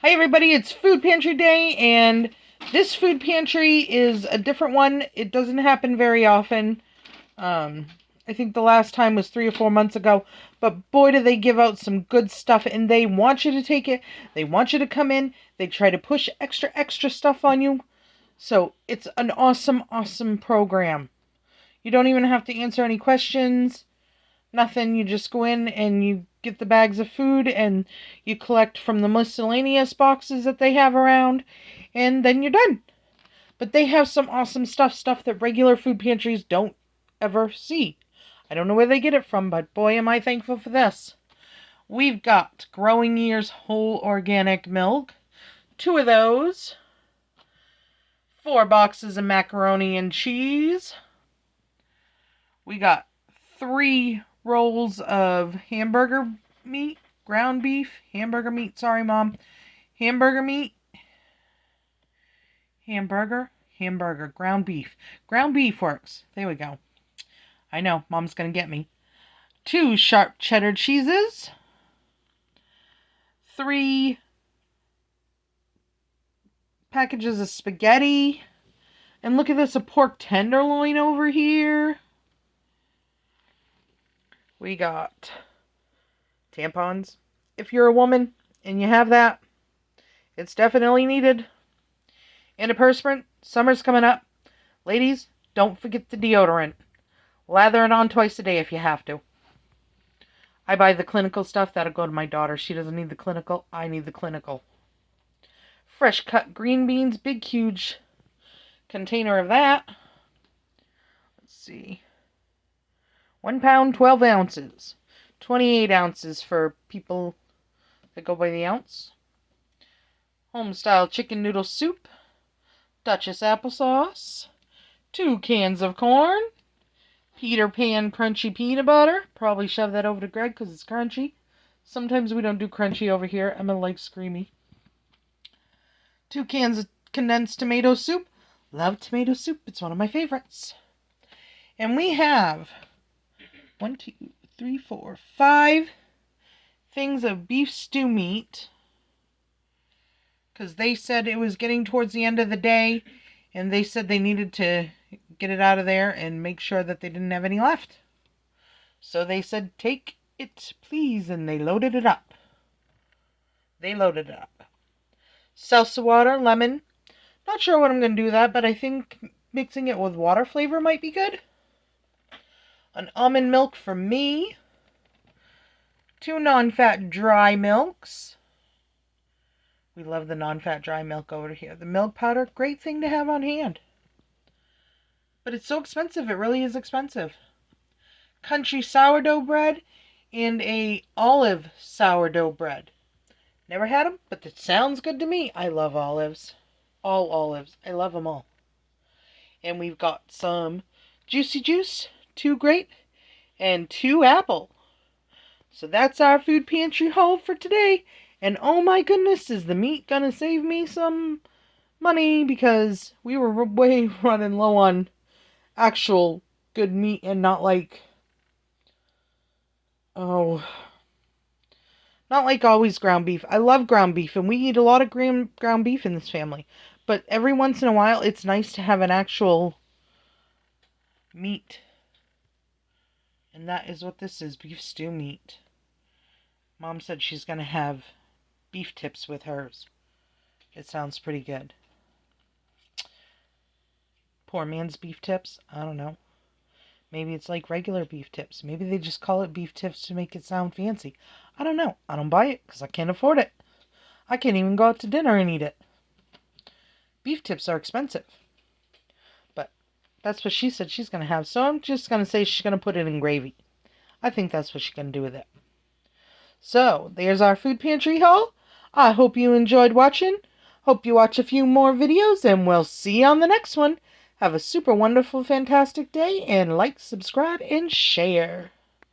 Hi everybody, it's Food Pantry Day, and this food pantry is a different one. It doesn't happen very often. I think the last time was 3 or 4 months ago, but boy do they give out some good stuff, and they want you to take it. They want you to come in. They try to push extra stuff on you. So it's an awesome program. You don't even have to answer any questions. Nothing. You just go in and you get the bags of food and you collect from the miscellaneous boxes that they have around, and then you're done. But they have some awesome stuff that regular food pantries don't ever see. I don't know where they get it from, but boy am I thankful for this. We've got Growing Years whole organic milk, 2 of those, 4 boxes of macaroni and cheese. We got 3 rolls of hamburger meat, ground beef, hamburger meat, sorry mom, hamburger meat, hamburger, ground beef. Ground beef works. There we go. I know, mom's gonna get me. 2 sharp cheddar cheeses, 3 packages of spaghetti, and look at this, a pork tenderloin over here. We got tampons. If you're a woman and you have that, it's definitely needed. Antiperspirant. Summer's coming up. Ladies, don't forget the deodorant. Lather it on twice a day if you have to. I buy the clinical stuff. That'll go to my daughter. She doesn't need the clinical. I need the clinical. Fresh cut green beans. Big, huge container of that. Let's see. 1 pound, 12 ounces. 28 ounces for people that go by the ounce. Home-style chicken noodle soup. Duchess applesauce. 2 cans of corn. Peter Pan crunchy peanut butter. Probably shove that over to Greg because it's crunchy. Sometimes we don't do crunchy over here. Emma likes creamy. 2 cans of condensed tomato soup. Love tomato soup. It's one of my favorites. And we have 1, 2, 3, 4, 5 things of beef stew meat, because they said it was getting towards the end of the day, and they said they needed to get it out of there and make sure that they didn't have any left. So they said, take it, please, and they loaded it up. Salsa water, lemon. Not sure what I'm going to do with that, but I think mixing it with water flavor might be good. An almond milk for me. 2 non-fat dry milks. We love the non-fat dry milk over here. The milk powder, great thing to have on hand. But it's so expensive. It really is expensive. Country sourdough bread and a olive sourdough bread. Never had them, but it sounds good to me. I love olives. All olives. I love them all. And we've got some juicy juice, 2 grape, and 2 apple. So that's our food pantry haul for today. And oh my goodness, is the meat gonna save me some money, because we were way running low on actual good meat and not like always ground beef. I love ground beef, and we eat a lot of ground beef in this family. But every once in a while, it's nice to have an actual meat. And that is what this is, beef stew meat. Mom said she's going to have beef tips with hers. It sounds pretty good. Poor man's beef tips? I don't know. Maybe it's like regular beef tips. Maybe they just call it beef tips to make it sound fancy. I don't know. I don't buy it because I can't afford it. I can't even go out to dinner and eat it. Beef tips are expensive. But that's what she said she's going to have. So I'm just going to say she's going to put it in gravy. I think that's what she's going to do with it. So, there's our food pantry haul. I hope you enjoyed watching. Hope you watch a few more videos, and we'll see you on the next one. Have a super wonderful, fantastic day, and like, subscribe, and share.